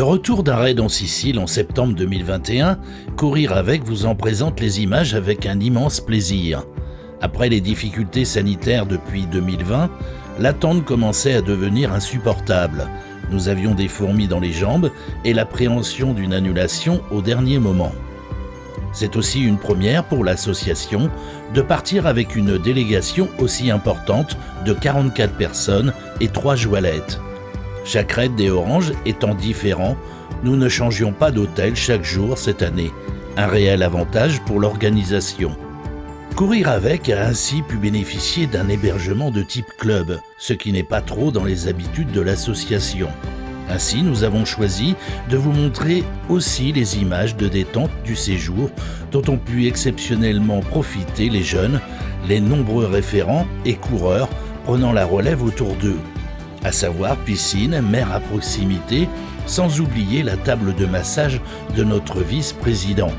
retour d'un raid en Sicile en septembre 2021, Courir avec vous en présente les images avec un immense plaisir. Après les difficultés sanitaires depuis 2020, l'attente commençait à devenir insupportable. Nous avions des fourmis dans les jambes et l'appréhension d'une annulation au dernier moment. C'est aussi une première pour l'association de partir avec une délégation aussi importante de 44 personnes et 3 joalettes. Chaque raid des Oranges étant différent, nous ne changions pas d'hôtel chaque jour cette année, un réel avantage pour l'organisation. Courir avec a ainsi pu bénéficier d'un hébergement de type club, ce qui n'est pas trop dans les habitudes de l'association. Ainsi, nous avons choisi de vous montrer aussi les images de détente du séjour dont ont pu exceptionnellement profiter les jeunes, les nombreux référents et coureurs prenant la relève autour d'eux, à savoir piscine, mer à proximité, sans oublier la table de massage de notre vice-président.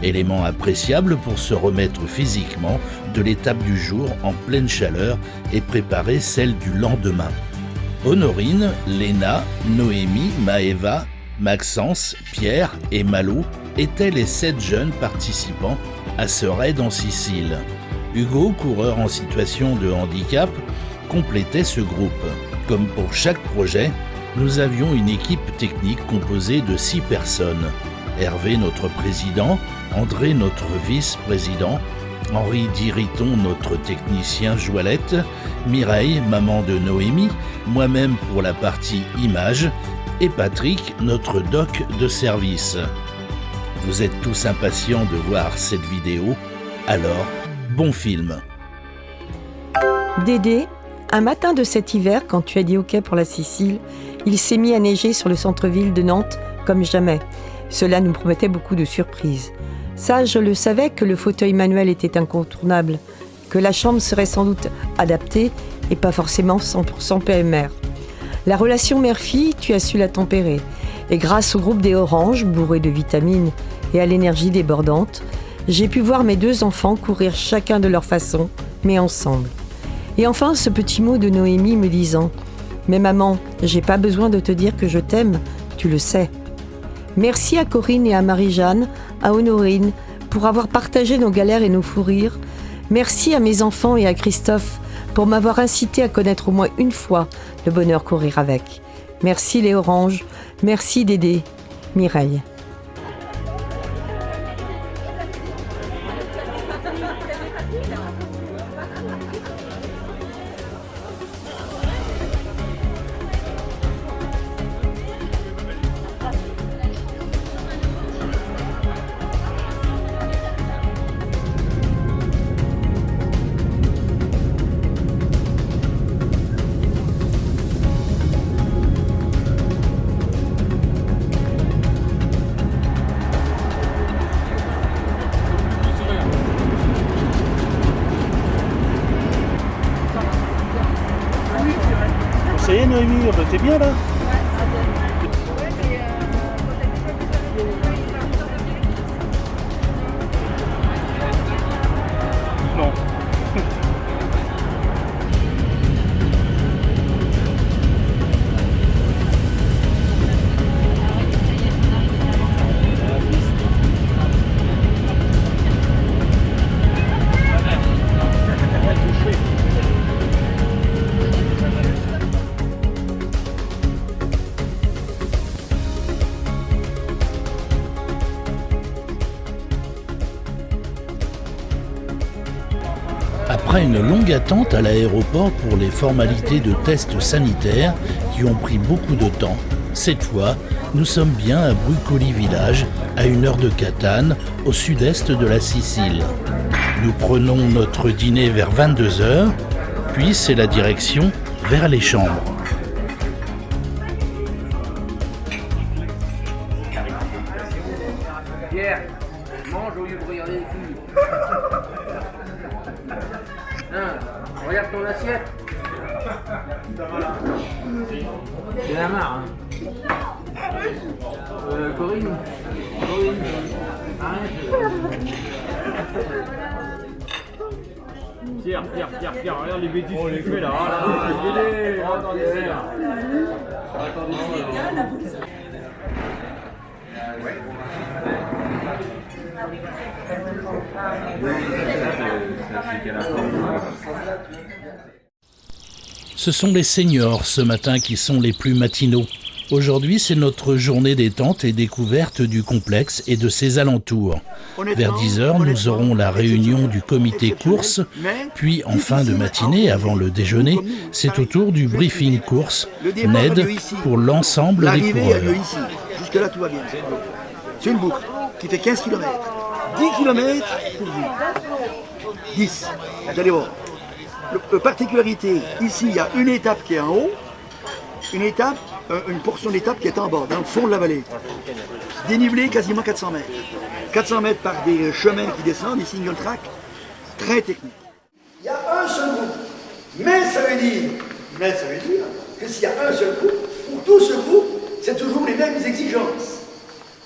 Élément appréciable pour se remettre physiquement de l'étape du jour en pleine chaleur et préparer celle du lendemain. Honorine, Léna, Noémie, Maëva, Maxence, Pierre et Malo étaient les 7 jeunes participants à ce raid en Sicile. Hugo, coureur en situation de handicap, complétait ce groupe. Comme pour chaque projet, nous avions une équipe technique composée de 6 personnes. Hervé, notre président, André, notre vice-président, Henri Diriton, notre technicien joalette, Mireille, maman de Noémie, moi-même pour la partie images, et Patrick, notre doc de service. Vous êtes tous impatients de voir cette vidéo, alors bon film. Dédé, un matin de cet hiver, quand tu as dit OK pour la Sicile, il s'est mis à neiger sur le centre-ville de Nantes comme jamais. Cela nous promettait beaucoup de surprises. Ça, je le savais que le fauteuil manuel était incontournable, que la chambre serait sans doute adaptée et pas forcément 100% PMR. La relation mère-fille, tu as su la tempérer. Et grâce au groupe des Oranges, bourré de vitamines et à l'énergie débordante, j'ai pu voir mes 2 enfants courir chacun de leur façon, mais ensemble. Et enfin, ce petit mot de Noémie me disant « Mais maman, j'ai pas besoin de te dire que je t'aime, tu le sais ». Merci à Corinne et à Marie-Jeanne, à Honorine, pour avoir partagé nos galères et nos fous rires. Merci à mes enfants et à Christophe pour m'avoir incité à connaître au moins une fois le bonheur courir avec. Merci les Oranges, merci Dédé, Mireille. Ça y est Noémie, t'es bien là? Non. Après une longue attente à l'aéroport pour les formalités de tests sanitaires qui ont pris beaucoup de temps, cette fois, nous sommes bien à Brucoli Village, à 1 heure de Catane, au sud-est de la Sicile. Nous prenons notre dîner vers 22h, puis c'est la direction vers les chambres. Pierre, mange au lieu de regarder les filles. Regarde ton assiette. C'est la marre, hein. Corinne, arrête. Pierre, regarde les bêtises que tu fais là. Oh là, Attendez, Ce sont les seniors ce matin qui sont les plus matinaux. Aujourd'hui, c'est notre journée détente et découverte du complexe et de ses alentours. Vers 10h, nous aurons la réunion du comité course, puis en fin de matinée, avant le déjeuner, c'est au tour du briefing course, NED, pour l'ensemble des coureurs. Jusque-là, tout va bien. C'est une boucle qui fait 15 km. 10 km pour vous. 10. Vous allez voir. Particularité, ici, il y a une étape qui est en haut, une portion d'étape qui est en bas, dans le fond de la vallée. Dénivelé quasiment 400 mètres. 400 mètres par des chemins qui descendent, des single track, très techniques. Il y a un seul groupe. Mais ça veut dire que s'il y a un seul groupe, pour tout ce groupe, c'est toujours les mêmes exigences.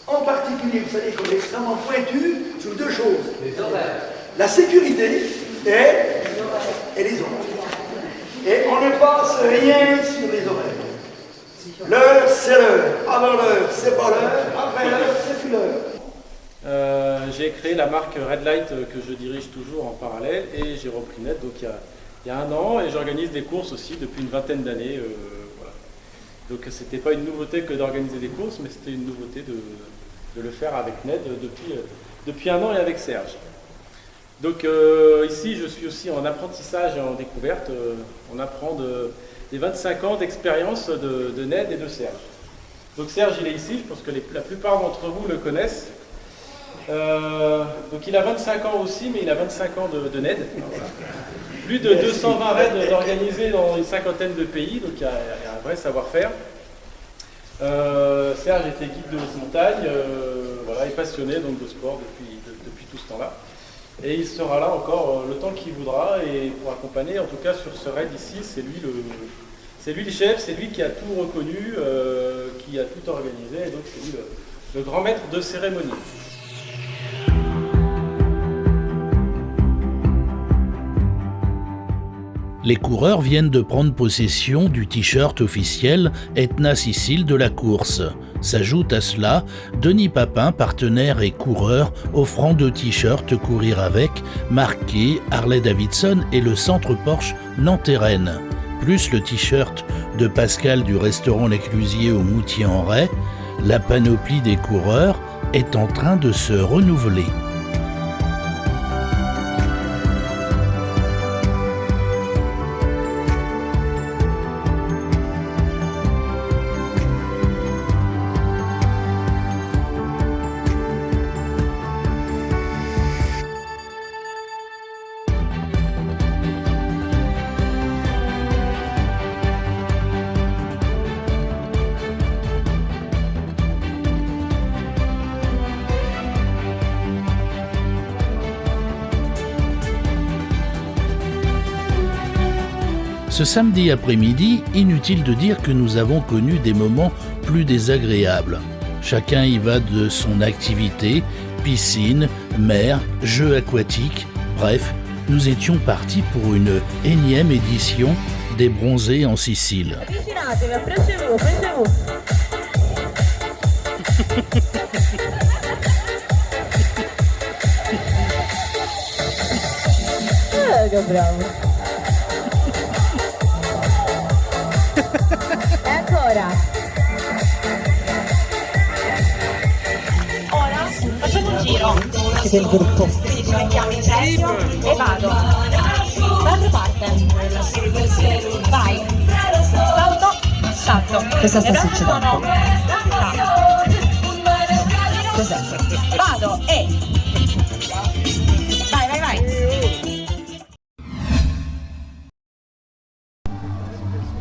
En particulier, vous savez qu'on est extrêmement pointu sur deux choses. Les horaires. La sécurité et les horaires. Et on ne passe rien sur les horaires. L'heure, c'est l'heure. Avant l'heure, c'est pas l'heure. Après l'heure, c'est plus l'heure. J'ai créé la marque Red Light que je dirige toujours en parallèle et j'ai repris Net donc il y a 1 an et j'organise des courses aussi depuis une vingtaine d'années. Voilà. Donc c'était pas une nouveauté que d'organiser des courses, mais c'était une nouveauté de le faire avec Net depuis 1 an et avec Serge. Donc ici je suis aussi en apprentissage et en découverte. On apprend des 25 ans d'expérience de Ned et de Serge. Donc Serge il est ici, je pense que la plupart d'entre vous le connaissent. Donc il a 25 ans aussi, mais il a 25 ans de Ned. Plus de 220 raids organisés dans une 50aine de pays, donc il y a un vrai savoir-faire. Serge était guide de haute montagne, voilà, est passionné donc, de sport depuis tout ce temps-là. Et il sera là encore le temps qu'il voudra et pour accompagner, en tout cas sur ce raid ici, c'est lui le chef, c'est lui qui a tout reconnu, qui a tout organisé, et donc c'est lui le grand maître de cérémonie. Les coureurs viennent de prendre possession du t-shirt officiel Etna Sicile de la course. S'ajoute à cela Denis Papin, partenaire et coureur, offrant 2 t-shirts Courir avec, marqués Harley-Davidson et le centre Porsche Nantes-Rennes. Plus le t-shirt de Pascal du restaurant L'Éclusier au Moutier-en-Ray, la panoplie des coureurs est en train de se renouveler. Ce samedi après-midi, inutile de dire que nous avons connu des moments plus désagréables. Chacun y va de son activité, piscine, mer, jeux aquatiques, bref, nous étions partis pour une énième édition des Bronzés en Sicile. Bravo. E ancora? Ora facciamo un giro. Siete il gruppo. Quindi ci mettiamo in serio e vado. Dall'altra parte. Vai. Salto. Salto. Cosa sta Le braccia succedendo? sono Cos'è? Vado e... Vai, vai, vai.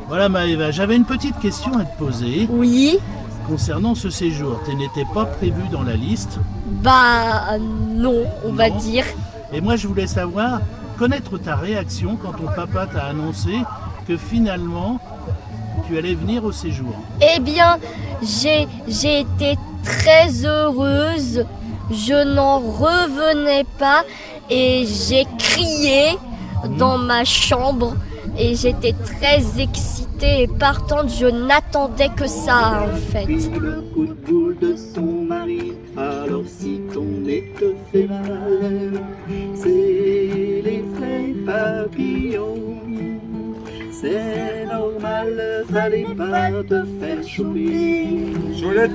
Voilà Maëva, j'avais une petite question à te poser Oui, concernant ce séjour. Tu n'étais pas prévu dans la liste bah non, on va Non. dire. et moi je voulais savoir, connaître ta réaction quand ton papa t'a annoncé que finalement tu allais venir au séjour. Eh bien, j'ai été très heureuse, je n'en revenais pas et j'ai crié dans ma chambre et j'étais très excitée. j'étais partante, je n'attendais que ça en fait. Le coup de boule de ton mari, alors si ton nez te fait mal, c'est l'effet papillon. C'est normal, fallait pas te faire choper. Joëlette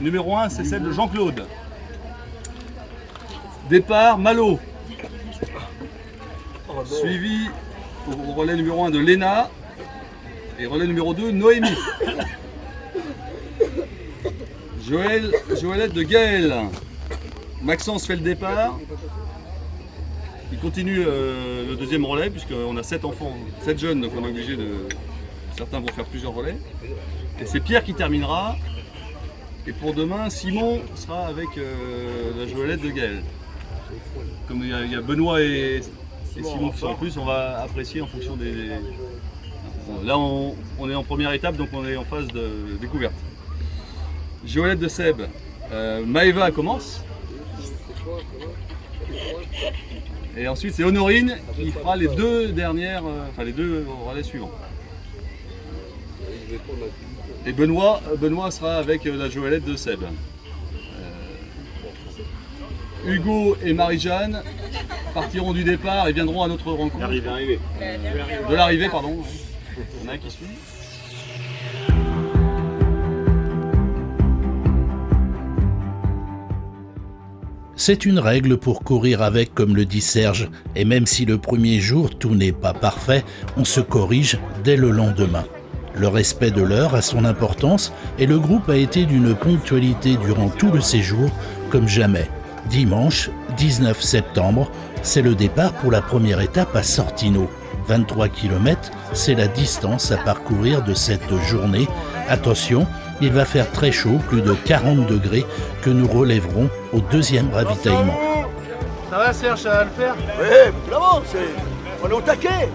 numéro 1, c'est celle de Jean-Claude. Départ, Malo. Suivi au relais numéro 1 de Léna. Et relais numéro 2, Noémie. Joëlette de Gaël. Maxence fait le départ. Il continue le deuxième relais, puisqu'on a 7 enfants, 7 jeunes, donc on est obligé de... Certains vont faire plusieurs relais. Et c'est Pierre qui terminera. Et pour demain, Simon sera avec la Joëlette de Gaël. Comme il y a Benoît et Simon qui sont en plus, on va apprécier en fonction des... Là, on est en première étape, donc on est en phase de découverte. Joëlette de Seb, Maëva commence. Et ensuite, c'est Honorine qui fera les deux dernières, les deux relais suivants. Et Benoît sera avec la Joëlette de Seb. Hugo et Marie-Jeanne partiront du départ et viendront à notre rencontre. De l'arrivée, pardon. Il y en a un qui suit. C'est une règle pour courir avec, comme le dit Serge, et même si le premier jour tout n'est pas parfait, on se corrige dès le lendemain. Le respect de l'heure a son importance et le groupe a été d'une ponctualité durant tout le séjour comme jamais. Dimanche 19 septembre, c'est le départ pour la première étape à Sortino. 23 km, c'est la distance à parcourir de cette journée. Attention, il va faire très chaud, plus de 40 degrés, que nous relèverons au deuxième ravitaillement. Ça va Serge, ça va le faire? Oui, vraiment, on est au taquet,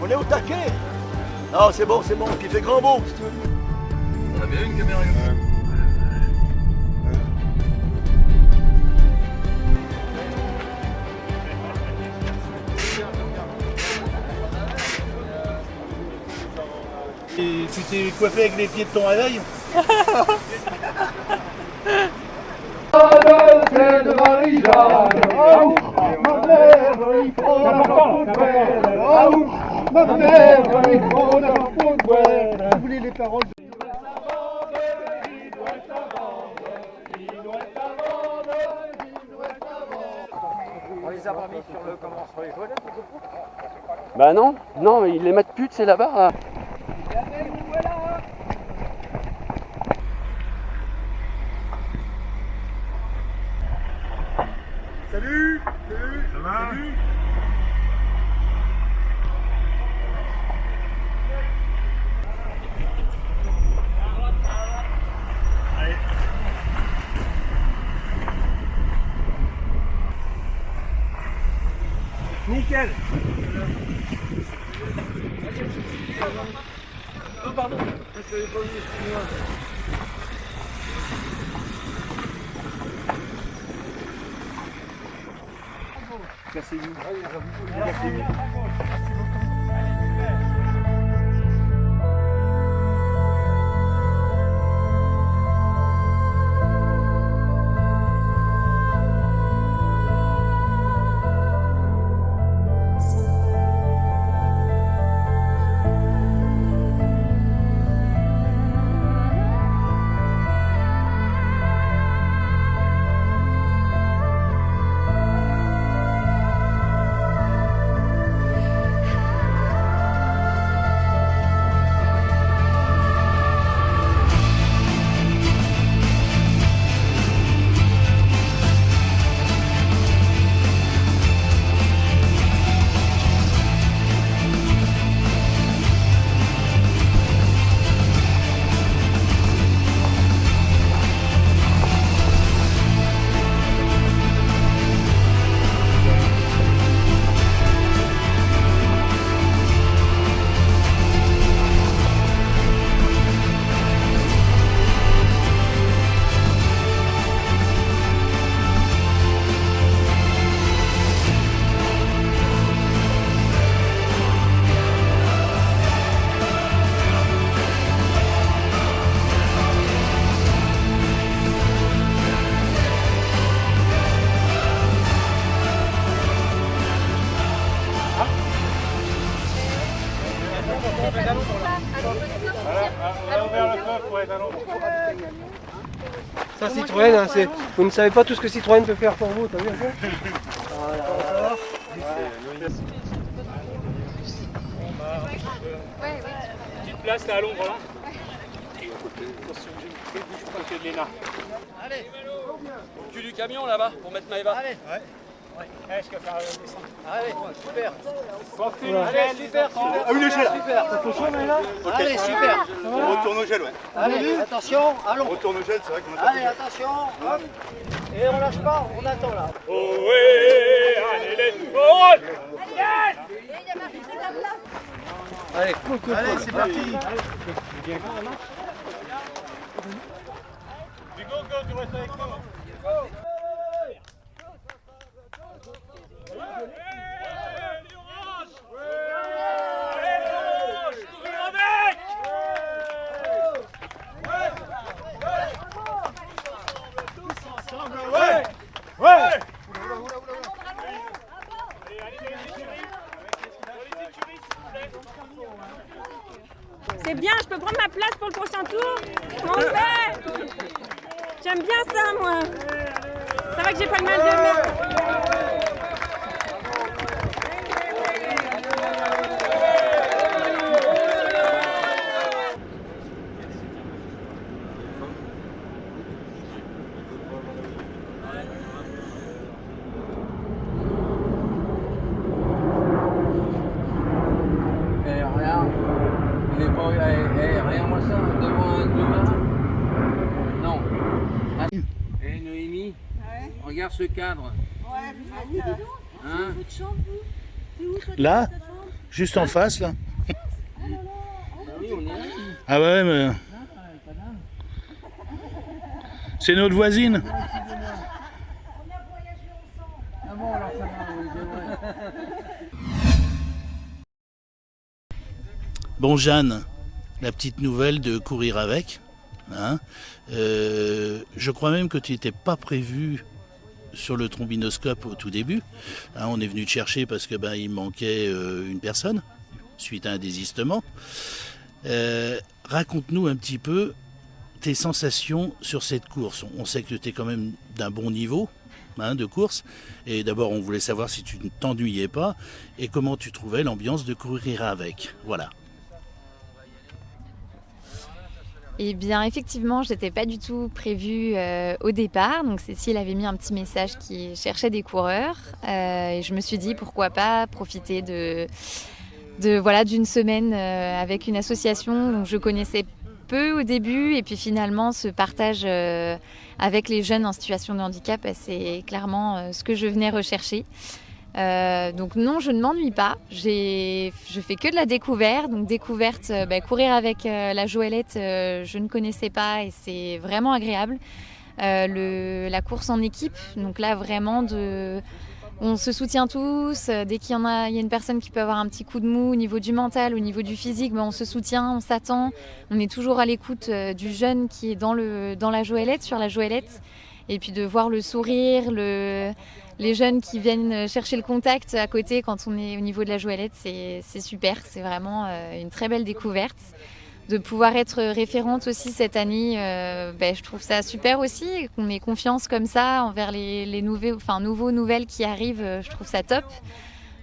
Non, c'est bon, puis il fait grand beau. On a bien une caméra. Et tu t'es coiffé avec les pieds de ton réveil? On les a pas mis sur les toilettes? Bah non, ils les mettent plus, c'est là-bas. Salut. Ça va? Salut. Nickel. Oh pardon, je l'avais pas vu, excuse-moi. Cassez-vous. Cassez-vous. Citroën, hein, vous ne savez pas tout ce que Citroën peut faire pour vous, t'as vu un peu? Voilà. Petite place là à l'ombre là. Attention, de Léna. Allez, au cul du camion là-bas pour mettre Maëva. Allez. Est-ce que faire descendre? Allez, super. Allez, super. Ah oui, le gel. Super. Ça fait chaud, là? Allez, super. On retourne au gel, ouais. Allez, attention, allons. On retourne au gel, c'est vrai qu'on a Allez, attention. Hop. Et on lâche pas, on attend là. Oh oui, allez les balles. Allez, cool. Allez, c'est parti. Go, tu restes avec nous. C'est bien, je peux prendre ma place pour le prochain tour? Comment on fait? J'aime bien ça, moi. Ça va que j'ai pas le mal de mer. Regarde-moi ça, devant un demain. Non. Hé Noémie, regarde ce cadre. Hein? Là, juste en face, là. Ah ouais, mais... C'est notre voisine. Bon, Jeanne, la petite nouvelle de courir avec. Hein, je crois même que tu n'étais pas prévu sur le trombinoscope au tout début. Hein, on est venu te chercher parce que il manquait une personne suite à un désistement. Raconte-nous un petit peu tes sensations sur cette course. On sait que tu es quand même d'un bon niveau de course. Et d'abord, on voulait savoir si tu ne t'ennuyais pas et comment tu trouvais l'ambiance de courir avec. Voilà. Eh bien, effectivement, je n'étais pas du tout prévue au départ. Donc, Cécile avait mis un petit message qui cherchait des coureurs. Et je me suis dit, pourquoi pas profiter d'une semaine avec une association dont je connaissais peu au début. Et puis finalement, ce partage avec les jeunes en situation de handicap, c'est clairement ce que je venais rechercher. Donc non, je ne m'ennuie pas. Je fais que de la découverte. Donc découverte, courir avec la Joëlette, je ne connaissais pas et c'est vraiment agréable. La course en équipe, donc là vraiment on se soutient tous. Dès qu'il y a une personne qui peut avoir un petit coup de mou au niveau du mental, au niveau du physique, on se soutient, on s'attend. On est toujours à l'écoute du jeune qui est dans la Joëlette, sur la Joëlette. Et puis de voir le sourire, les jeunes qui viennent chercher le contact à côté quand on est au niveau de la Joëlette, c'est super. C'est vraiment une très belle découverte. De pouvoir être référente aussi cette année, je trouve ça super aussi. Qu'on ait confiance comme ça envers les nouveaux nouvelles qui arrivent, je trouve ça top.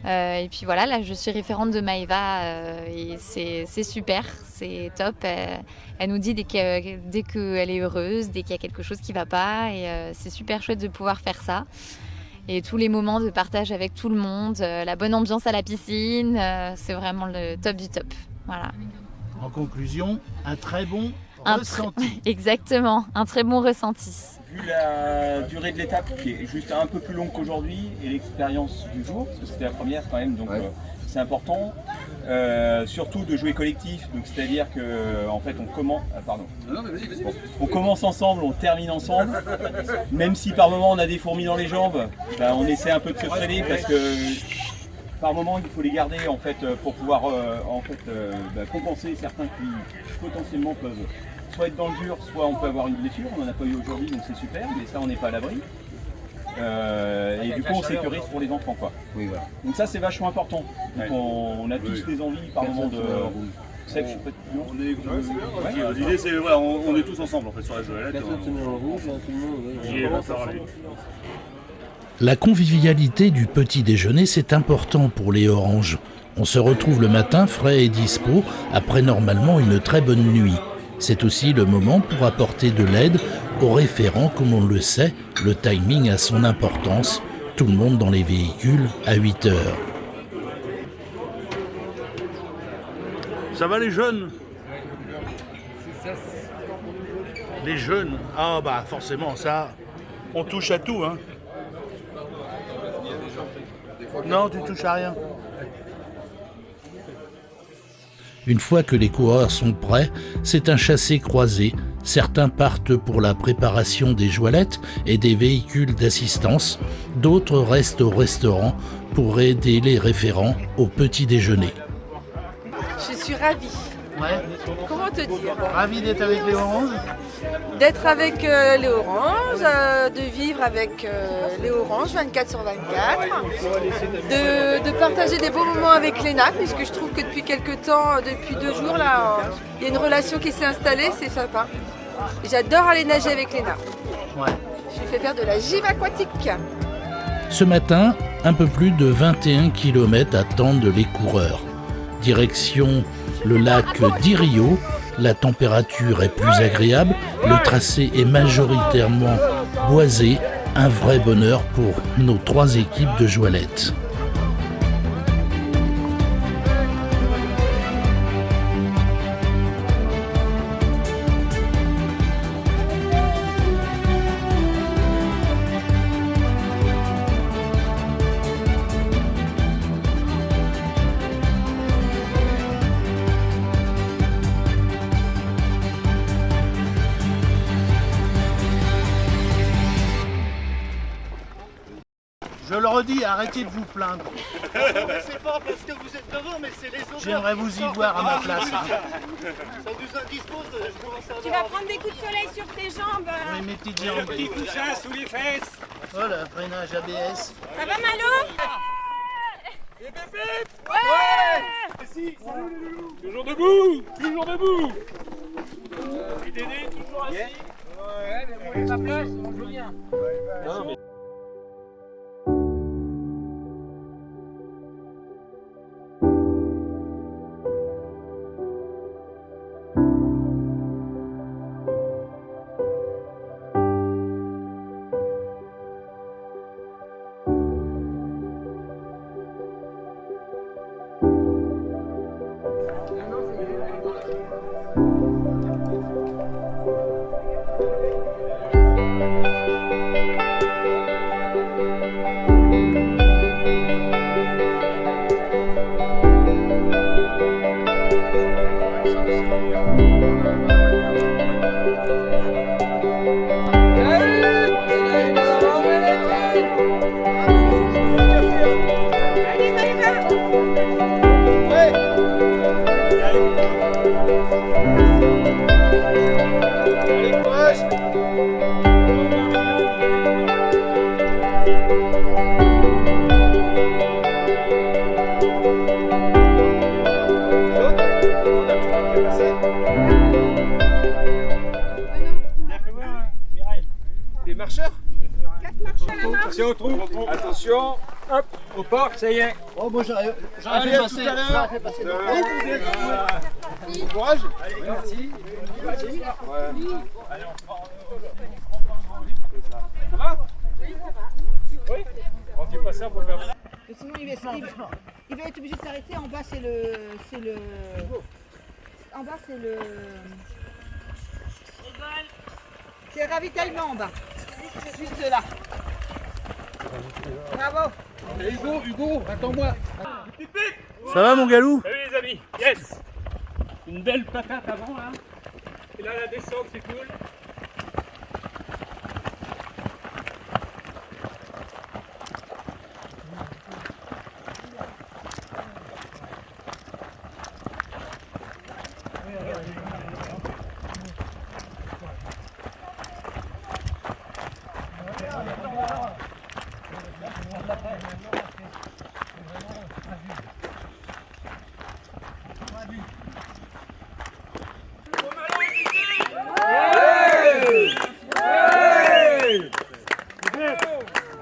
Et puis voilà, là je suis référente de Maëva et c'est super, c'est top. Elle nous dit dès qu'elle est heureuse, dès qu'il y a quelque chose qui ne va pas. Et c'est super chouette de pouvoir faire ça. Et tous les moments de partage avec tout le monde, la bonne ambiance à la piscine, c'est vraiment le top du top. Voilà. En conclusion, un très bon ressenti. Exactement, un très bon ressenti. Vu la durée de l'étape qui est juste un peu plus longue qu'aujourd'hui et l'expérience du jour, parce que c'était la première quand même, donc c'est important. Surtout de jouer collectif, donc c'est-à-dire que en fait on commence. On commence ensemble, on termine ensemble. Même si par moment on a des fourmis dans les jambes, on essaie un peu de se freiner parce que par moment il faut les garder en fait pour pouvoir compenser certains qui potentiellement peuvent soit être dans le dur, soit on peut avoir une blessure. On n'en a pas eu aujourd'hui, donc c'est super, mais ça on n'est pas à l'abri. Et du coup on sécurise pour les enfants quoi. Oui, voilà. Donc ça c'est vachement important. Donc on a tous des envies par moment C'est ça que je suis pas plus long. L'idée c'est voilà, on est tous ensemble en fait sur la joëlette. La convivialité du petit déjeuner, c'est important pour les oranges. On se retrouve le matin frais et dispo, après normalement une très bonne nuit. C'est aussi le moment pour apporter de l'aide aux référents, comme on le sait, le timing a son importance. Tout le monde dans les véhicules à 8 heures. Ça va les jeunes? Les jeunes? Ah bah forcément ça, on touche à tout hein. Non, tu touches à rien. Une fois que les coureurs sont prêts, c'est un chassé-croisé. Certains partent pour la préparation des joëlettes et des véhicules d'assistance. D'autres restent au restaurant pour aider les référents au petit déjeuner. Je suis ravie. Ouais. Comment te dire? Ravi d'être avec les oranges. D'être avec les oranges, de vivre avec les oranges 24 sur 24, de partager des beaux moments avec Léna, puisque je trouve que depuis quelques temps, depuis 2 jours, là, il y a une relation qui s'est installée, c'est sympa. J'adore aller nager avec Léna. Ouais. Je lui fais faire de la gym aquatique. Ce matin, un peu plus de 21 km attendent les coureurs. Direction le lac d'Irio, la température est plus agréable, le tracé est majoritairement boisé, un vrai bonheur pour nos 3 équipes de joëlettes. Je le redis, arrêtez de vous plaindre. C'est pas parce que vous êtes devant, mais c'est les autres. J'aimerais vous y voir à ma place. Ça nous indispose, je commence à Tu vas prendre des coups de soleil sur tes jambes. Oui, mes petites jambes. Petit coussin sous les fesses. Oh, le freinage ABS. Ça va Malo? Et bébé. Ouais. Si, Toujours debout. Toujours debout. Et Dédé, toujours assis. Ouais, mais prenez ma place, on joue bien. Non, mais... Des marcheurs? 4 marches à la main. Si on trouve, attention, hop, au parc, ça y est. Oh, moi j'arrive Allez, à à passer. tout à l'heure. Bon courage. Merci. Merci. Ouais. Ça va? Oui, ça va. Oui. On dit pas ça pour faire. Sinon il va être obligé de s'arrêter. En bas c'est le. En bas c'est le. C'est le ravitaillement en bas. Juste là. Bravo. Hugo, attends-moi. Ça va mon galou? Salut les amis. Yes. Une belle patate avant là. Et là la descente c'est cool.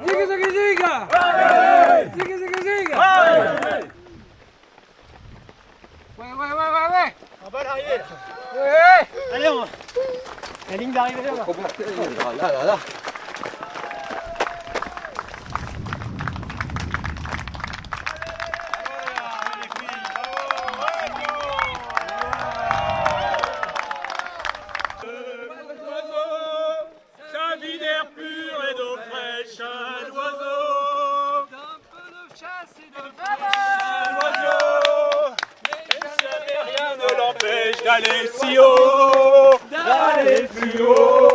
Ouais. En bas l'arrivée là. Ouais. Allez, la ligne d'arrivée là. Là. Sa vie d'air pur et d'eau fraîche, un oiseau. D'un peu de chasse et de pêche, un oiseau. Même si rien ne l'empêche d'aller si haut, d'aller plus haut.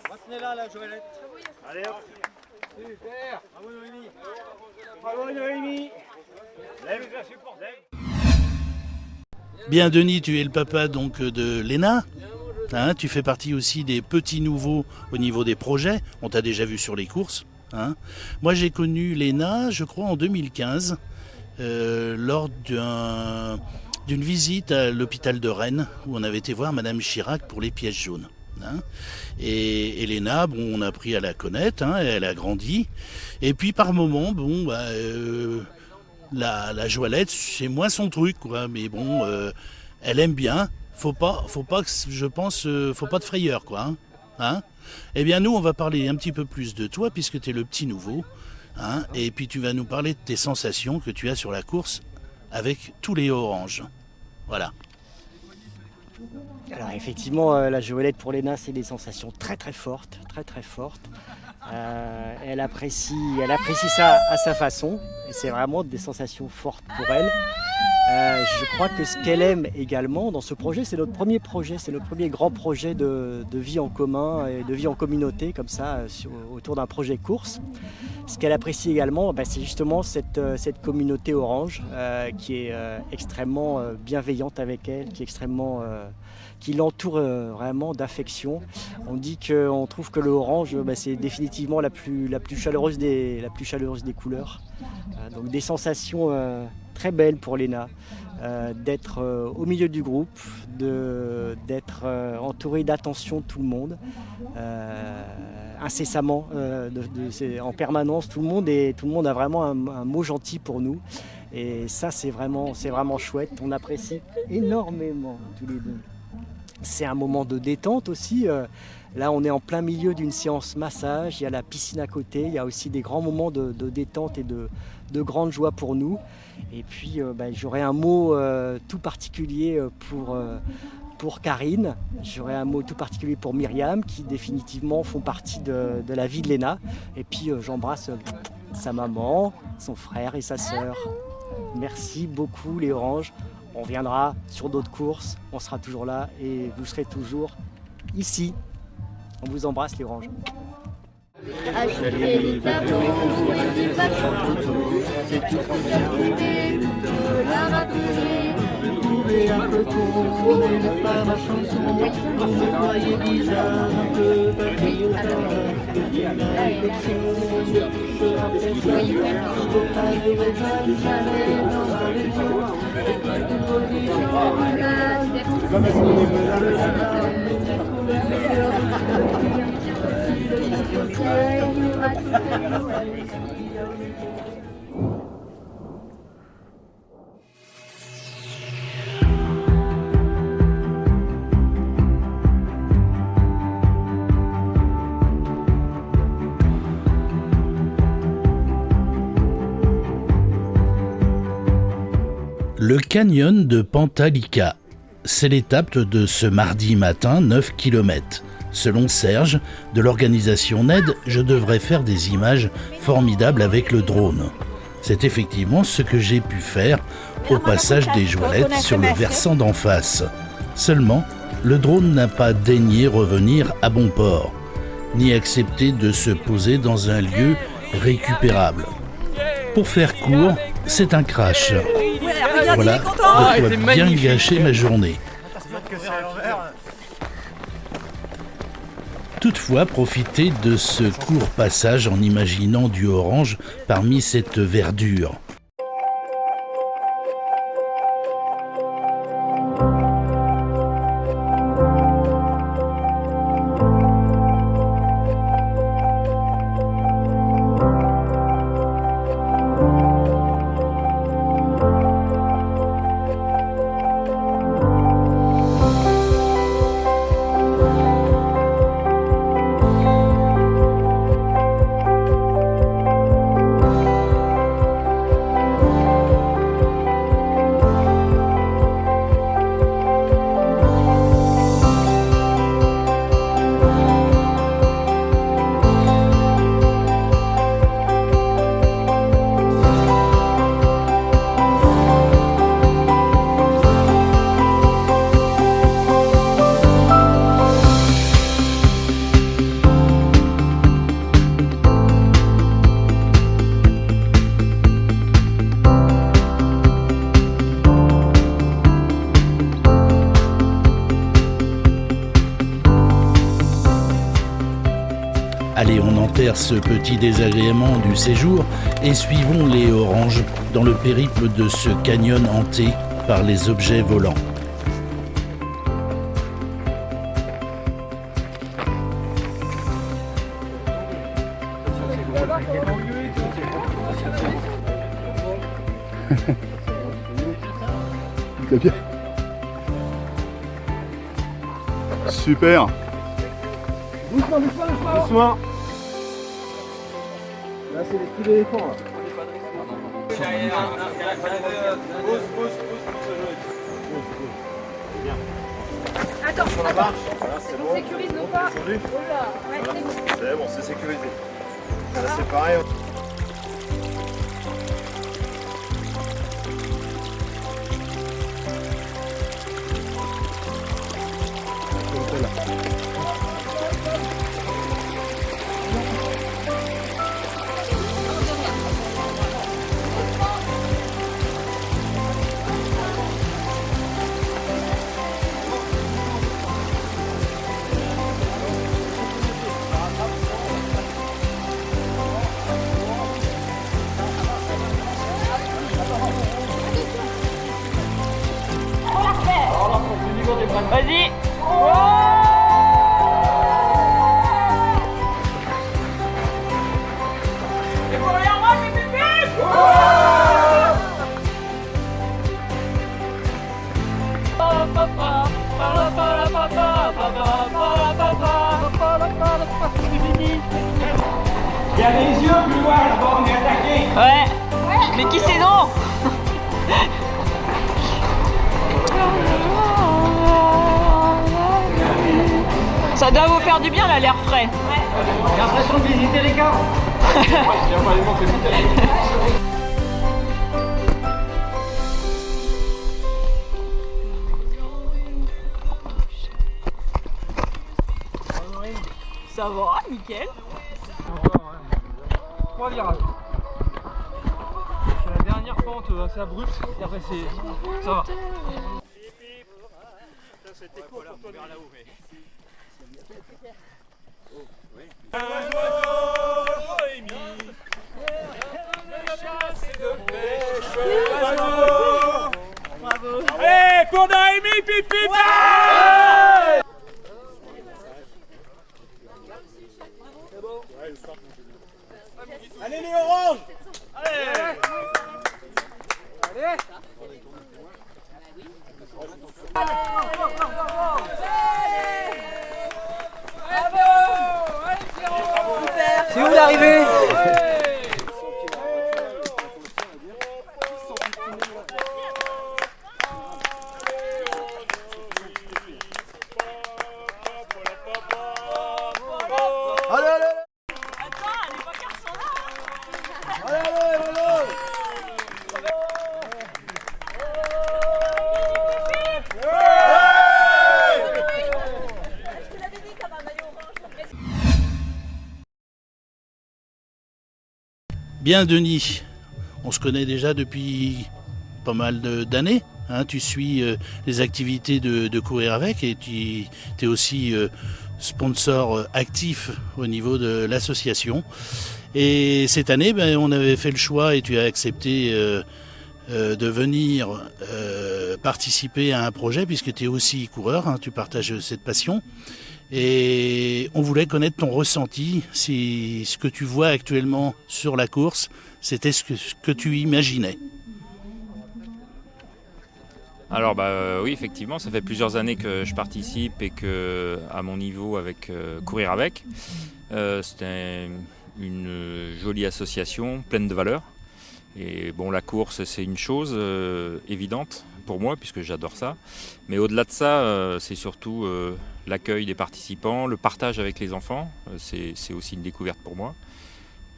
Maintenez-la la Joëlette. Allez hop. Super. Bravo Noémie. Bravo Noémie. Lève la support. Bien Denis, tu es le papa donc de Léna. Hein, tu fais partie aussi des petits nouveaux au niveau des projets. On t'a déjà vu sur les courses. Hein. Moi j'ai connu Léna, je crois en 2015, lors d'une visite à l'hôpital de Rennes où on avait été voir Madame Chirac pour les pièces jaunes. Hein. Et Léna, bon, on a appris à la connaître, hein, elle a grandi. Et puis par moment, bon, la Joëlette, c'est moins son truc, quoi. Mais bon, elle aime bien. Faut pas, je pense, faut pas de frayeur, quoi. Hein. Eh bien, nous, on va parler un petit peu plus de toi, puisque tu es le petit nouveau. Hein, et puis tu vas nous parler de tes sensations que tu as sur la course avec tous les oranges. Voilà. Alors effectivement, la Joëlette pour Léna, c'est des sensations très fortes. Elle apprécie ça à sa façon, et c'est vraiment des sensations fortes pour elle. Je crois que ce qu'elle aime également dans ce projet, c'est notre premier projet, c'est notre premier grand projet de vie en commun et de vie en communauté, comme ça, autour d'un projet course. Ce qu'elle apprécie également, c'est justement cette communauté orange qui est extrêmement bienveillante avec elle, qui l'entoure vraiment d'affection. On trouve que le orange, c'est définitivement la plus chaleureuse des couleurs. Donc des sensations très belles pour Léna, d'être au milieu du groupe, d'être entourée d'attention de tout le monde, incessamment, en permanence, tout le monde a vraiment un mot gentil pour nous. Et ça, c'est vraiment chouette. On apprécie énormément tous les deux. C'est un moment de détente aussi. Là, on est en plein milieu d'une séance massage. Il y a la piscine à côté. Il y a aussi des grands moments de détente et de grande joie pour nous. Et puis, j'aurais un mot tout particulier pour Karine. J'aurais un mot tout particulier pour Myriam, qui définitivement font partie de la vie de Léna. Et puis, j'embrasse sa maman, son frère et sa sœur. Merci beaucoup les oranges. On viendra sur d'autres courses, on sera toujours là et vous serez toujours ici. On vous embrasse les oranges. Acheter des tableaux et des bâtons, c'est tout de la rappeler. Trouver un peloton, ne pas ma chanson, vous croyez bizarre, un peu papillon, Le canyon de Pantalica, c'est l'étape de ce mardi matin, 9 km. Selon Serge, de l'organisation NED, je devrais faire des images formidables avec le drone. C'est effectivement ce que j'ai pu faire au passage des Joëlettes sur le versant d'en face. Seulement, le drone n'a pas daigné revenir à bon port. ni accepter de se poser dans un lieu récupérable. Pour faire court, c'est un crash. Voilà de quoi bien gâcher ma journée. Toutefois, profitez de ce court passage en imaginant du orange parmi cette verdure. Allez, on enterre ce petit désagrément du séjour et suivons les oranges dans le périple de ce canyon hanté par les objets volants. Super. Doucement, doucement, doucement. Doucement. Là, c'est les petits éléphants. Là. Attends, sur la marche. Voilà, on sécurise nos pas. Ouais, voilà. C'est bon, c'est sécurisé. Là, c'est pareil. Vas-y. Et pour aller en bas, c'est Il y a des yeux plus loin là-bas, on est attaqué. Ouais. Mais qui c'est non? Ça doit vous faire du bien là, l'air frais. J'ai l'impression de visiter les gars. Ça va, nickel. Trois virages. C'est la dernière pente assez abrupte et après c'est. Ça va. C'était court pour toi là-haut, mais. Un oiseau émis de chasse et de pêche. Bravo. Bravo. Allez, pour Noémie, pipi. Ouais. Allez les oranges. Allez. Allez. C'est où l'arrivée? Allez, allez! Attends, les vacances sont là. Allez, allez, allez! Bien Denis, on se connaît déjà depuis pas mal d'années. Hein, tu suis les activités de Courir Avec et tu es aussi sponsor actif au niveau de l'association. Et cette année, on avait fait le choix et tu as accepté de venir participer à un projet puisque tu es aussi coureur, hein, tu partages cette passion. Et on voulait connaître ton ressenti, si ce que tu vois actuellement sur la course, c'était ce que tu imaginais. Alors oui, effectivement, ça fait plusieurs années que je participe et que à mon niveau avec Courir Avec, c'était une jolie association pleine de valeurs. Et bon, la course, c'est une chose évidente pour moi puisque j'adore ça. Mais au-delà de ça, c'est surtout l'accueil des participants, le partage avec les enfants. C'est aussi une découverte pour moi.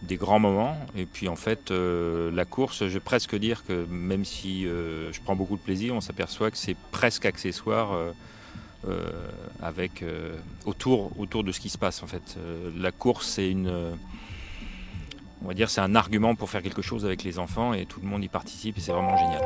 Des grands moments. Et puis en fait, la course, je vais presque dire que même si je prends beaucoup de plaisir, on s'aperçoit que c'est presque accessoire autour de ce qui se passe en fait. La course, c'est on va dire, c'est un argument pour faire quelque chose avec les enfants et tout le monde y participe et c'est vraiment génial.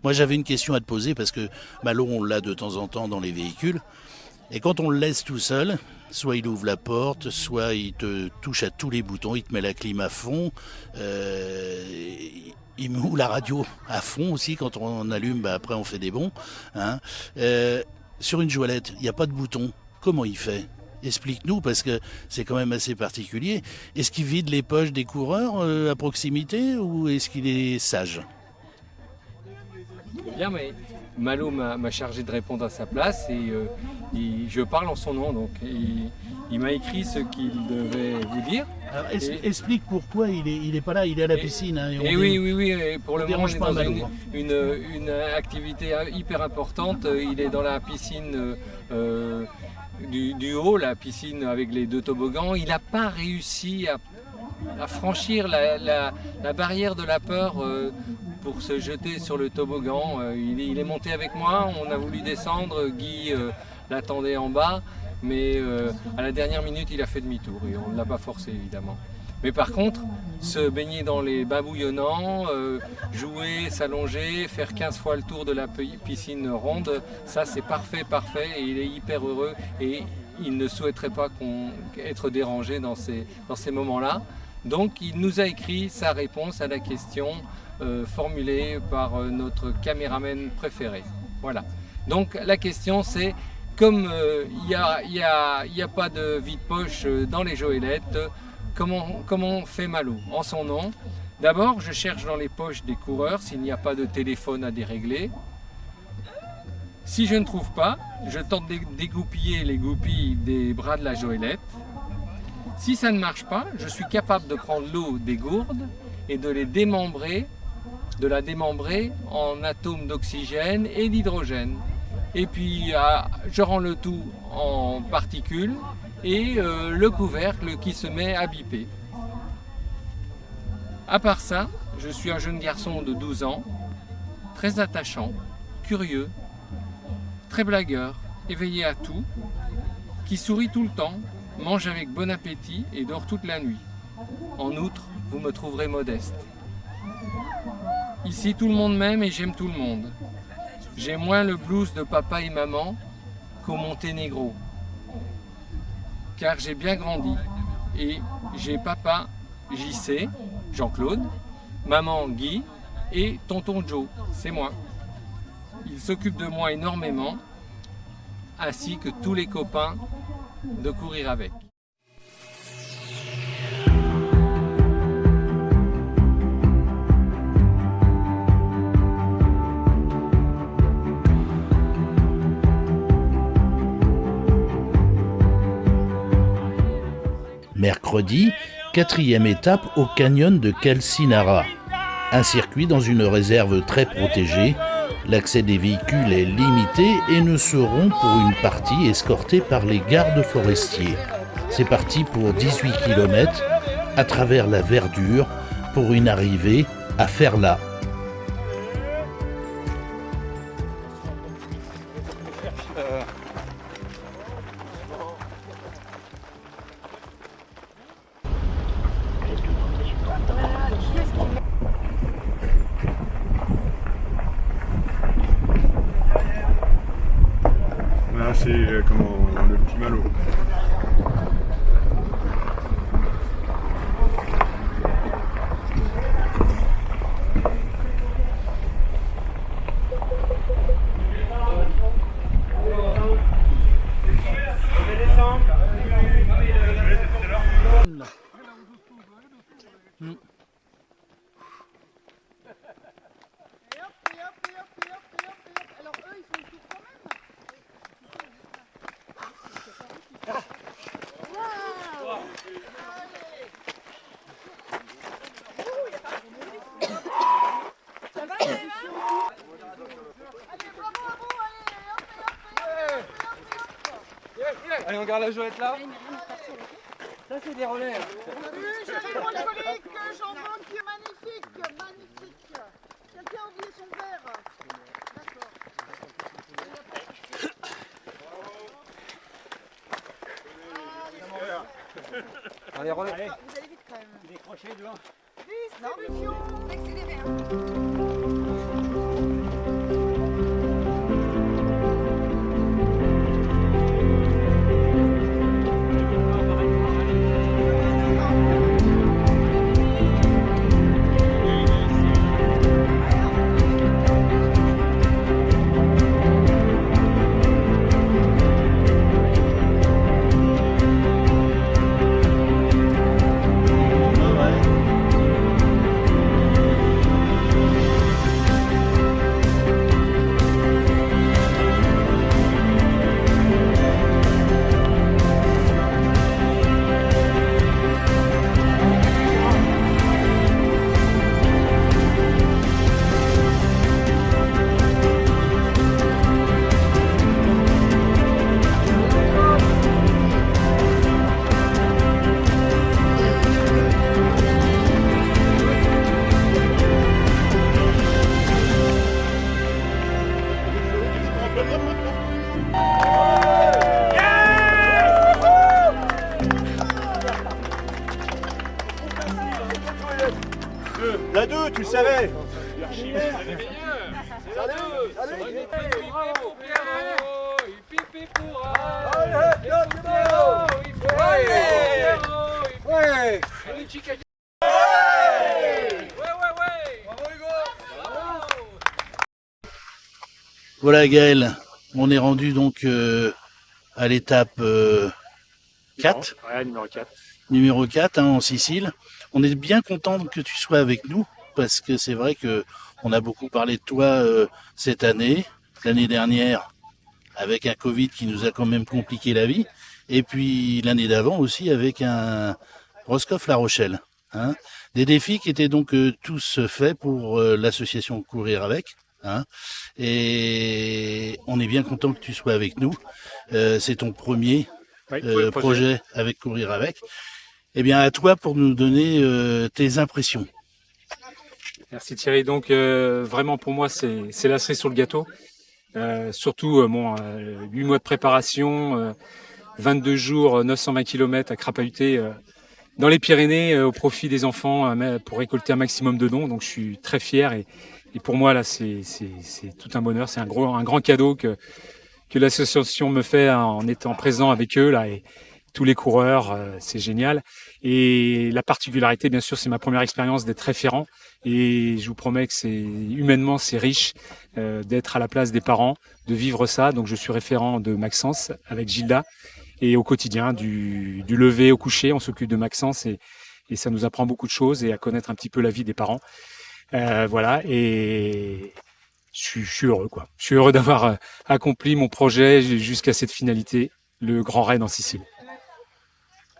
Moi, j'avais une question à te poser parce que Malo, on l'a de temps en temps dans les véhicules. Et quand on le laisse tout seul, soit il ouvre la porte, soit il te touche à tous les boutons, il te met la clim à fond, il met la radio à fond aussi. Quand on allume, après on fait des bonds. Hein. Sur une joëlette, il n'y a pas de bouton. Comment il fait ? Explique-nous, parce que c'est quand même assez particulier. Est-ce qu'il vide les poches des coureurs à proximité ou est-ce qu'il est sage ? Bien, mais Malo m'a chargé de répondre à sa place et je parle en son nom. Donc il m'a écrit ce qu'il devait vous dire. Alors, explique pourquoi il est pas là, il est à la piscine. Hein, oui, et pour le moment, on est dans une activité hyper importante. Il est dans la piscine du haut, la piscine avec les 2 toboggans. Il n'a pas réussi à franchir la barrière de la peur pour se jeter sur le toboggan. Il est monté avec moi, on a voulu descendre, Guy l'attendait en bas, mais à la dernière minute il a fait demi-tour et on ne l'a pas forcé évidemment. Mais par contre, se baigner dans les bains bouillonnants, jouer, s'allonger, faire 15 fois le tour de la piscine ronde, ça c'est parfait et il est hyper heureux et il ne souhaiterait pas être dérangé dans ces moments-là. Donc il nous a écrit sa réponse à la question formulée par notre caméraman préféré. Voilà. Donc la question c'est, comme il n'y a pas de vide-poche dans les joëlettes, comment fait Malo en son nom? D'abord, je cherche dans les poches des coureurs s'il n'y a pas de téléphone à dérégler. Si je ne trouve pas, je tente de dégoupiller les goupilles des bras de la joëlette. Si ça ne marche pas, je suis capable de prendre l'eau des gourdes et de la démembrer en atomes d'oxygène et d'hydrogène. Et puis je rends le tout en particules et le couvercle qui se met à biper. À part ça, je suis un jeune garçon de 12 ans, très attachant, curieux, très blagueur, éveillé à tout, qui sourit tout le temps, mange avec bon appétit et dort toute la nuit. En outre, vous me trouverez modeste. Ici, tout le monde m'aime et j'aime tout le monde. J'ai moins le blues de papa et maman qu'au Monténégro. Car j'ai bien grandi et j'ai papa JC, Jean-Claude, maman Guy et tonton Joe, c'est moi. Il s'occupe de moi énormément, ainsi que tous les copains de Courir Avec. Mercredi, 4e étape au canyon de Calcinara. Un circuit dans une réserve très protégée. L'accès des véhicules est limité et ne seront pour une partie escortés par les gardes forestiers. C'est parti pour 18 km à travers la verdure pour une arrivée à Ferla. Voilà, c'est le petit Malo. Allez, on garde la jouette là. Ça, c'est des relais. J'avais mon collègue Jean-Claude qui est magnifique, magnifique. Quelqu'un a oublié son verre. D'accord. Allez, relais. Vous allez vite quand même. Décrochez devant. Distribution, accélérez. La 2, tu le savais. Voilà Gaël, on est rendu donc à l'étape 4. Ouais, numéro 4. Numéro 4 en Sicile. On est bien content que tu sois avec nous parce que c'est vrai que on a beaucoup parlé de toi cette année, l'année dernière avec un Covid qui nous a quand même compliqué la vie et puis l'année d'avant aussi avec un Roscoff La Rochelle. Hein. Des défis qui étaient donc tous faits pour l'association Courir Avec. Hein. Et on est bien content que tu sois avec nous. C'est ton premier projet avec Courir Avec. Eh bien, à toi pour nous donner tes impressions. Merci Thierry. Donc, vraiment pour moi, c'est la cerise sur le gâteau. Surtout, 8 mois de préparation, 22 jours, 920 km à crapahuter dans les Pyrénées au profit des enfants pour récolter un maximum de dons. Donc je suis très fier et pour moi là c'est tout un bonheur, c'est un grand cadeau que l'association me fait en étant présent avec eux là et tous les coureurs, c'est génial. Et la particularité, bien sûr, c'est ma première expérience d'être référent et je vous promets que humainement c'est riche d'être à la place des parents, de vivre ça. Donc je suis référent de Maxence avec Gilda et au quotidien du lever au coucher, on s'occupe de Maxence et ça nous apprend beaucoup de choses et à connaître un petit peu la vie des parents. Voilà, et je suis heureux quoi. Je suis heureux d'avoir accompli mon projet jusqu'à cette finalité, le Grand Raid en Sicile.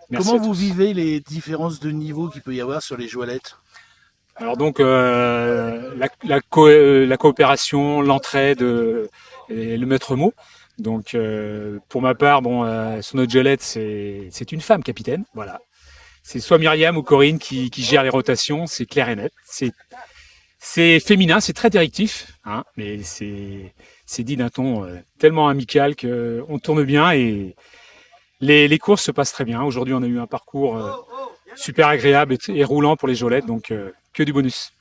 Merci. Comment vous vivez les différences de niveau qu'il peut y avoir sur les joalettes? Alors donc la coopération, l'entraide et le maître mot. Donc pour ma part, sur notre joalette, c'est une femme capitaine, voilà. C'est soit Myriam ou Corinne qui gère les rotations, c'est clair et net. C'est féminin, c'est très directif, hein, mais c'est dit d'un ton tellement amical qu'on tourne bien et les courses se passent très bien. Aujourd'hui, on a eu un parcours super agréable et roulant pour les jolettes, donc que du bonus.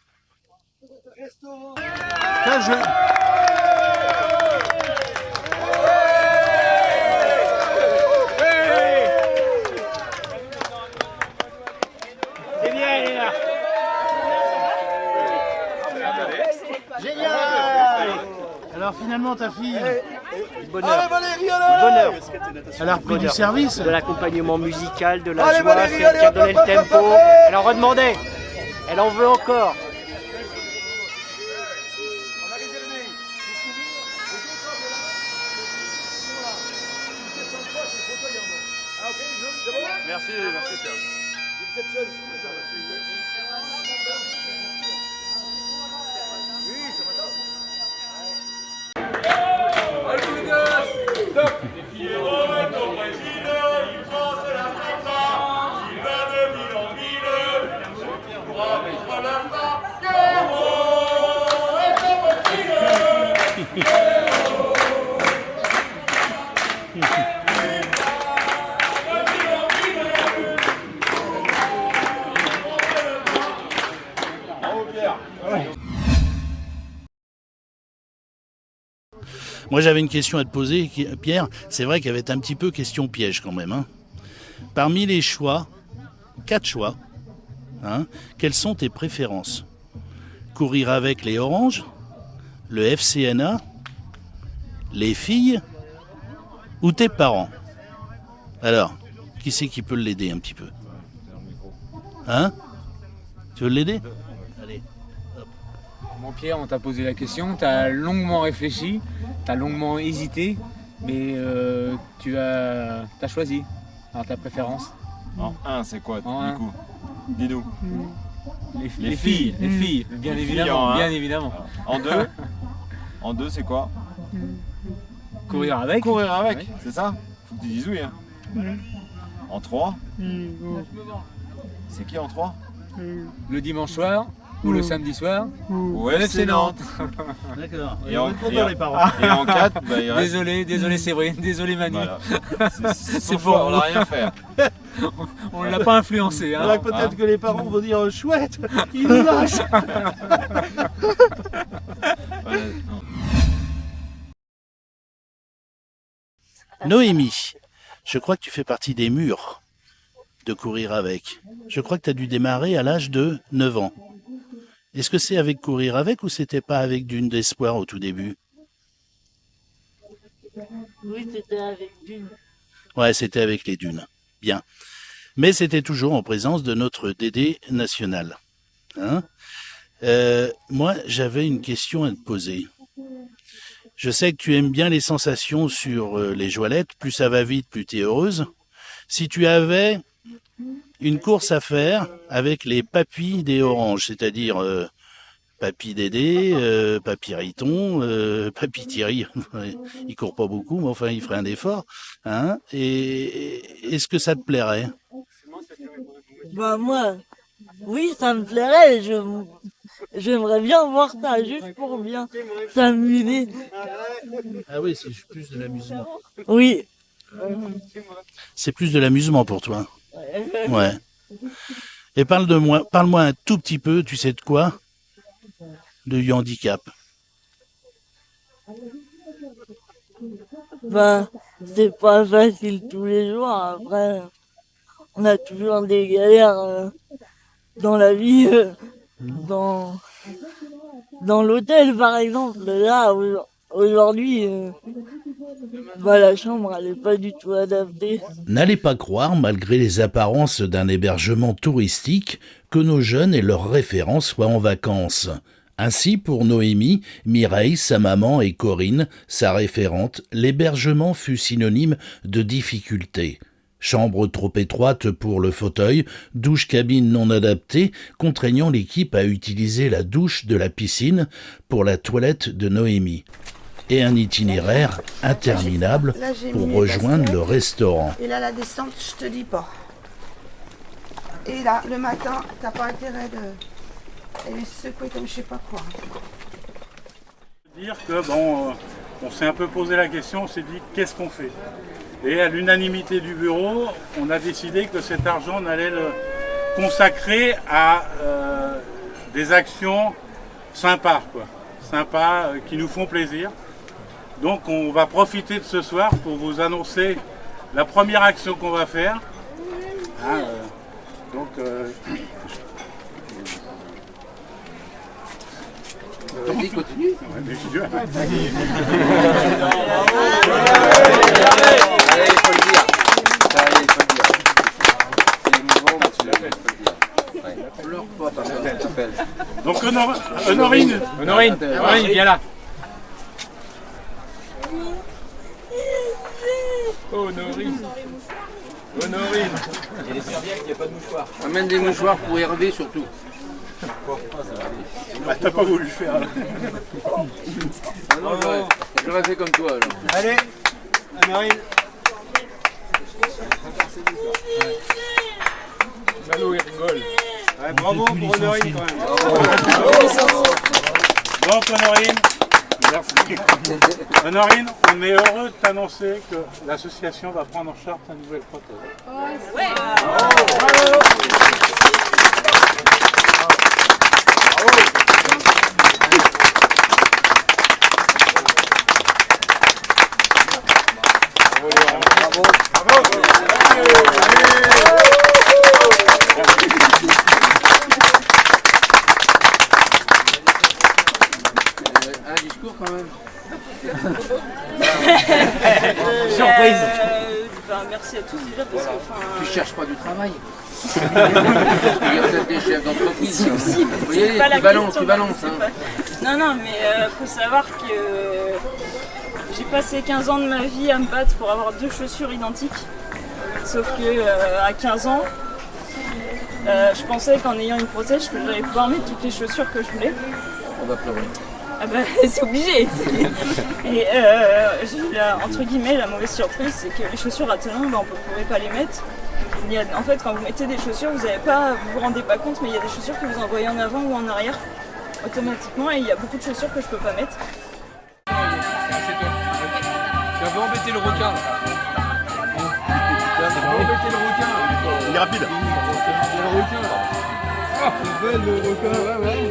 C'est bien, Elena. Génial! Alors finalement ta fille, Bonheur. Allez, Valérie, Bonheur. Elle a repris du service. De l'accompagnement musical, de la Allez, joie, Valérie, c'est elle qui a allez, donné hop, le hop, tempo. hop, hop. Elle en redemandait. Elle en veut encore. Merci, Pierre. Moi j'avais une question à te poser, Pierre. C'est vrai qu'elle va être un petit peu question piège quand même. Hein. Parmi les choix, 4 choix, hein, quelles sont tes préférences? Courir avec les Oranges, le FCNA, les filles ou tes parents? Alors, qui c'est qui peut l'aider un petit peu? Hein? Tu veux l'aider? Allez. Bon Pierre, on t'a posé la question, tu as longuement réfléchi, tu as longuement hésité, mais tu as choisi. Alors ta préférence? En 1, c'est quoi du coup? Dis-nous. Les filles, bien évidemment, bien évidemment. En 2, c'est quoi? Courir avec. Courir avec, oui. C'est ça? Faut que tu dises oui. Hein. En 3, c'est qui en 3? Le dimanche soir ou le samedi soir ou FC Nantes. D'accord. Et en 4, bah, il reste... Désolé Séverine, désolé Manu. Voilà. C'est pour on n'a rien fait. On ne l'a pas influencé. Hein. Peut-être que les parents vont dire chouette, il nous lâche. Noémie, je crois que tu fais partie des murs de courir avec. Je crois que tu as dû démarrer à l'âge de 9 ans. Est-ce que c'est avec courir avec ou c'était pas avec Dune d'Espoir au tout début? Oui, c'était avec Dune. Ouais, c'était avec les Dunes. Bien. Mais c'était toujours en présence de notre Dédé national. Hein? Moi, j'avais une question à te poser. Je sais que tu aimes bien les sensations sur les joalettes. Plus ça va vite, plus tu es heureuse. Si tu avais une course à faire avec les papis des Oranges, c'est-à-dire Papy Dédé, Papy Riton, Papy Thierry, il court pas beaucoup, mais enfin il ferait un effort. Hein, et est-ce que ça te plairait? Bah moi, oui, ça me plairait. J'aimerais bien voir ça, juste pour bien s'amuser. Ah oui, c'est plus de l'amusement. Oui. C'est plus de l'amusement pour toi. Ouais. Et parle-moi un tout petit peu, tu sais de quoi? Du handicap. Ben, c'est pas facile tous les jours. Après, on a toujours des galères dans la vie, dans l'hôtel par exemple. Là, aujourd'hui, la chambre, elle est pas du tout adaptée. N'allez pas croire, malgré les apparences d'un hébergement touristique, que nos jeunes et leurs référents soient en vacances. Ainsi, pour Noémie, Mireille, sa maman et Corinne, sa référente, l'hébergement fut synonyme de difficulté. Chambre trop étroite pour le fauteuil, douche-cabine non adaptée, contraignant l'équipe à utiliser la douche de la piscine pour la toilette de Noémie. Et un itinéraire interminable pour rejoindre le restaurant. Et là, la descente, je te dis pas. Et là, le matin, t'as pas intérêt de... Elle est secouée comme je sais pas quoi. Dire que on s'est un peu posé la question, on s'est dit qu'est-ce qu'on fait? Et à l'unanimité du bureau, on a décidé que cet argent, on allait le consacrer à des actions sympas, qui nous font plaisir. Donc on va profiter de ce soir pour vous annoncer la première action qu'on va faire. Vas-y, continue. Ouais, il faut le dire. Donc Honorine, viens là. Honorine. Il y a des serviettes, il n'y a pas de mouchoirs. Amène des mouchoirs pour Hervé surtout. T'as pas voulu le faire. Non, j'aurais fait comme toi alors. Allez, Honorine. Malo, il rigole. Ouais, bravo pour Honorine quand même. Donc Honorine, merci. Honorine, on est heureux de t'annoncer que l'association va prendre en charge un nouvel protège. Un discours quand même. Surprise. Merci à tous déjà parce que... Tu cherches pas du travail. Il y a peut-être des chefs d'entreprise. Vous voyez, tu balances. Non, mais faut savoir que j'ai passé 15 ans de ma vie à me battre pour avoir 2 chaussures identiques. Sauf que à 15 ans, je pensais qu'en ayant une prothèse, j'allais pouvoir mettre toutes les chaussures que je voulais. On va pleurer. Ah bah c'est obligé. Et j'ai eu entre guillemets la mauvaise surprise, c'est que les chaussures à talons, on ne pouvait pas les mettre. En fait, quand vous mettez des chaussures, vous vous rendez pas compte, mais il y a des chaussures que vous envoyez en avant ou en arrière automatiquement, et il y a beaucoup de chaussures que je peux pas mettre. Tu vas embêter le requin. Tu vas embêter le requin. Il est rapide. Le requin. Ah, c'est belle le requin, ouais.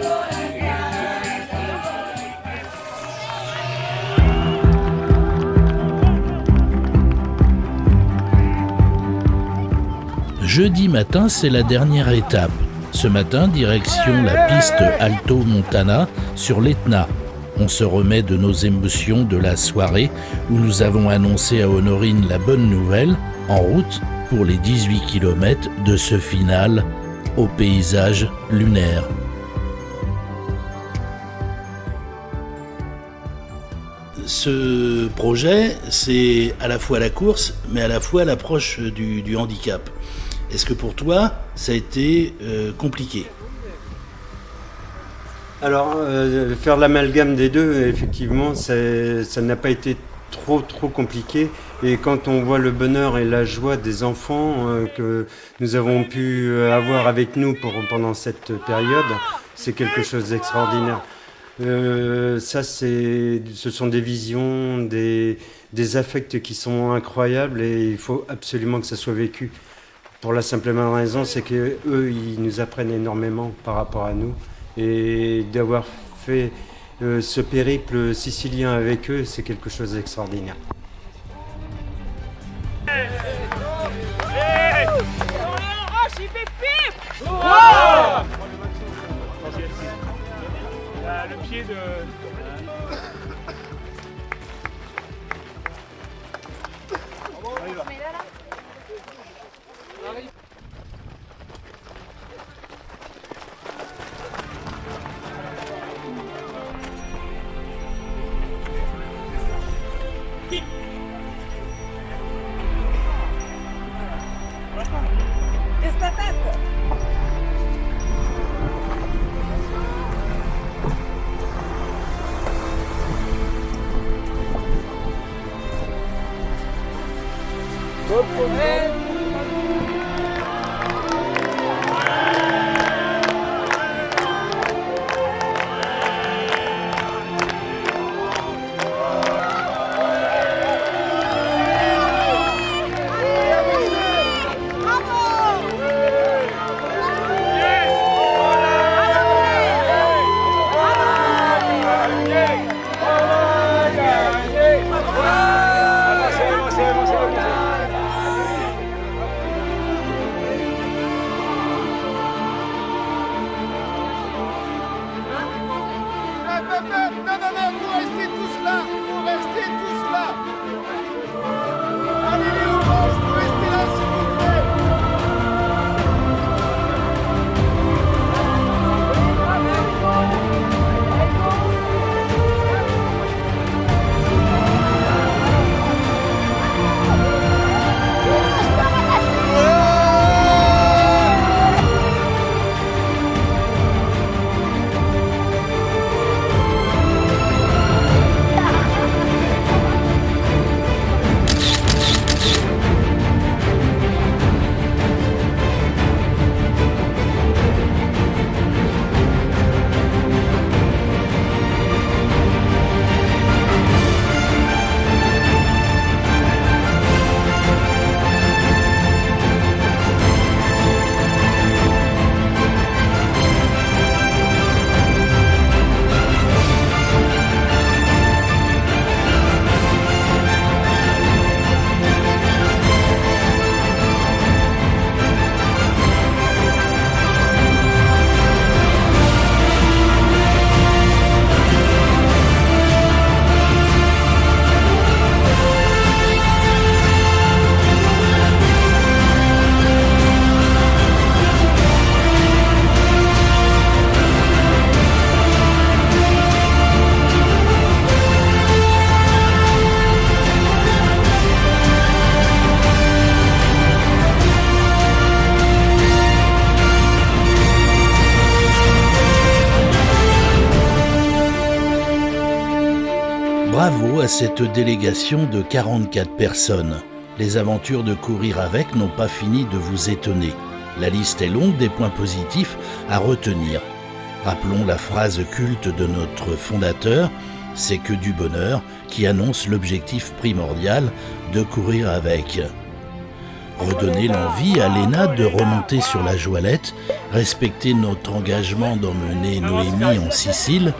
Jeudi matin, c'est la dernière étape. Ce matin, direction la piste Alto Montana sur l'Etna. On se remet de nos émotions de la soirée où nous avons annoncé à Honorine la bonne nouvelle, en route pour les 18 km de ce final au paysage lunaire. Ce projet, c'est à la fois la course, mais à la fois l'approche du handicap. Est-ce que pour toi, ça a été compliqué? Alors, faire l'amalgame des deux, effectivement, ça n'a pas été trop compliqué. Et quand on voit le bonheur et la joie des enfants que nous avons pu avoir avec nous pendant cette période, c'est quelque chose d'extraordinaire. Ce sont des visions, des affects qui sont incroyables et il faut absolument que ça soit vécu. Pour la simple et bonne raison, c'est qu'eux, ils nous apprennent énormément par rapport à nous. Et d'avoir fait ce périple sicilien avec eux, c'est quelque chose d'extraordinaire. Le pied de... Bravo à cette délégation de 44 personnes. Les aventures de courir avec n'ont pas fini de vous étonner. La liste est longue des points positifs à retenir. Rappelons la phrase culte de notre fondateur, c'est que du bonheur, qui annonce l'objectif primordial de courir avec. Redonner l'envie à Léna de remonter sur la Joalette, respecter notre engagement d'emmener Noémie en Sicile,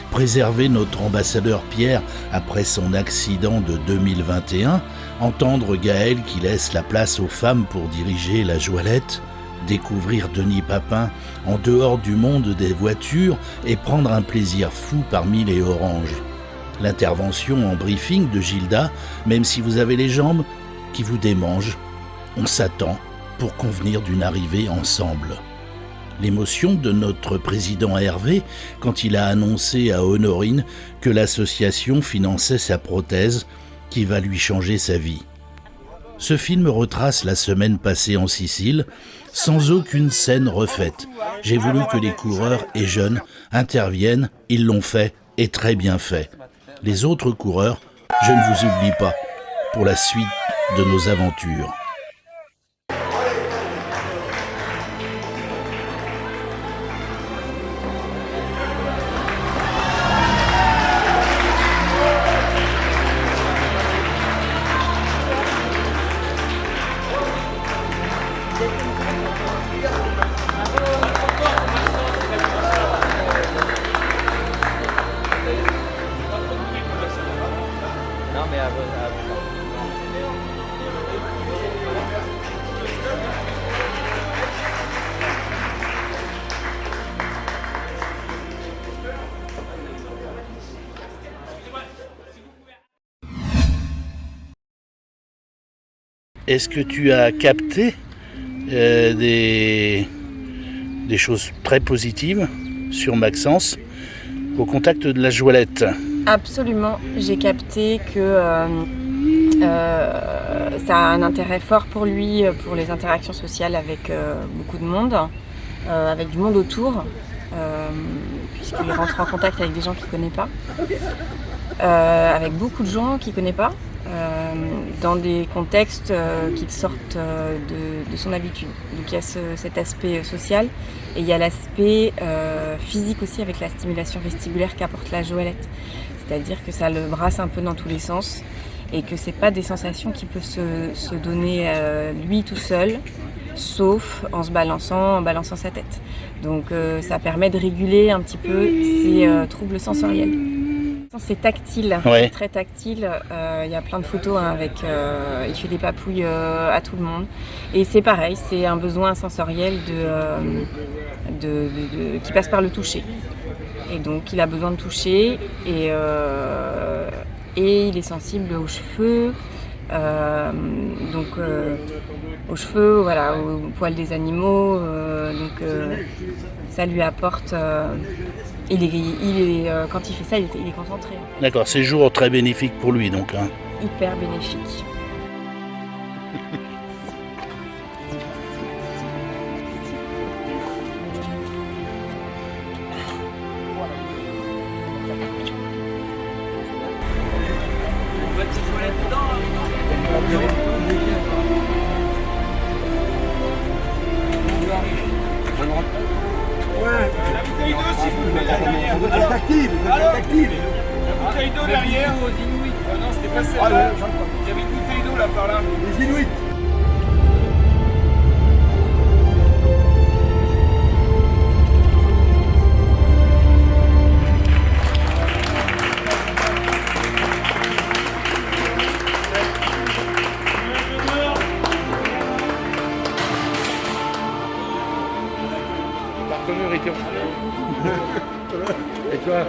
préserver notre ambassadeur Pierre après son accident de 2021, entendre Gaël qui laisse la place aux femmes pour diriger la Joalette, découvrir Denis Papin en dehors du monde des voitures et prendre un plaisir fou parmi les oranges. L'intervention en briefing de Gilda, même si vous avez les jambes qui vous démangent, on s'attend pour convenir d'une arrivée ensemble. L'émotion de notre président Hervé quand il a annoncé à Honorine que l'association finançait sa prothèse qui va lui changer sa vie. Ce film retrace la semaine passée en Sicile sans aucune scène refaite. J'ai voulu que les coureurs et jeunes interviennent, ils l'ont fait et très bien fait. Les autres coureurs, je ne vous oublie pas pour la suite de nos aventures. est-ce que tu as capté des choses très positives sur Maxence au contact de la Joëlette? Absolument, j'ai capté que ça a un intérêt fort pour lui, pour les interactions sociales avec beaucoup de monde, avec du monde autour, puisqu'il rentre en contact avec des gens qu'il ne connaît pas, avec beaucoup de gens qu'il ne connaît pas, dans des contextes qui sortent de son habitude. Donc il y a cet aspect social et il y a l'aspect physique aussi avec la stimulation vestibulaire qu'apporte la Joëlette. C'est-à-dire que ça le brasse un peu dans tous les sens et que c'est pas des sensations qu'il peut se donner lui tout seul, sauf en balançant sa tête. Donc ça permet de réguler un petit peu ses troubles sensoriels. C'est tactile, ouais. C'est très tactile. Il y a plein de photos avec. Il fait des papouilles à tout le monde. Et c'est pareil, c'est un besoin sensoriel qui passe par le toucher. Et donc il a besoin de toucher et il est sensible aux cheveux. Aux cheveux, voilà, aux poils des animaux. Ça lui apporte. Quand il fait ça, il est concentré. D'accord, séjour très bénéfique pour lui donc. Hein. Hyper bénéfique. La bouteille d'eau, s'il vous plaît, derrière. Tactile. La bouteille d'eau derrière aux Inuits. Non, c'était pas celle-là. Il y avait une bouteille d'eau là par là. Les Inuits. Et toi?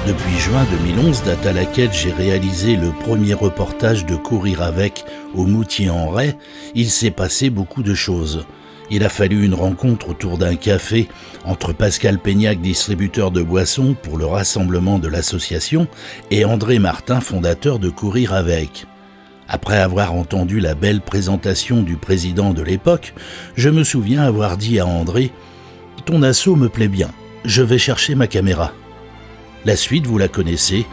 Depuis juin 2011, date à laquelle j'ai réalisé le premier reportage de Courir avec au Moutier-en-Ray, il s'est passé beaucoup de choses. Il a fallu une rencontre autour d'un café entre Pascal Peignac, distributeur de boissons pour le rassemblement de l'association, et André Martin, fondateur de Courir avec. Après avoir entendu la belle présentation du président de l'époque, je me souviens avoir dit à André « Ton assaut me plaît bien, je vais chercher ma caméra ». La suite, vous la connaissez,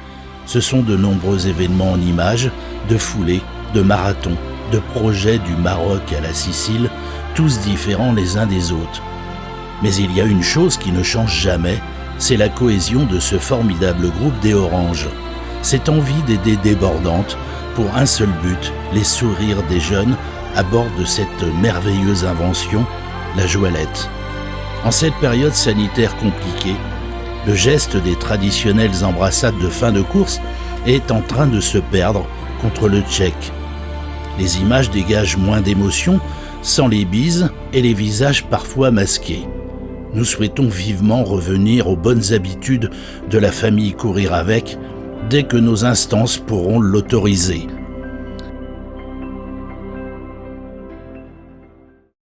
ce sont de nombreux événements en images, de foulées, de marathons, de projets du Maroc à la Sicile, tous différents les uns des autres. Mais il y a une chose qui ne change jamais, c'est la cohésion de ce formidable groupe des Oranges. Cette envie d'aider débordante, pour un seul but, les sourires des jeunes à bord de cette merveilleuse invention, la joëlette. En cette période sanitaire compliquée, le geste des traditionnelles embrassades de fin de course est en train de se perdre contre le tchèque. Les images dégagent moins d'émotion, sans les bises et les visages parfois masqués. Nous souhaitons vivement revenir aux bonnes habitudes de la famille Courir Avec dès que nos instances pourront l'autoriser.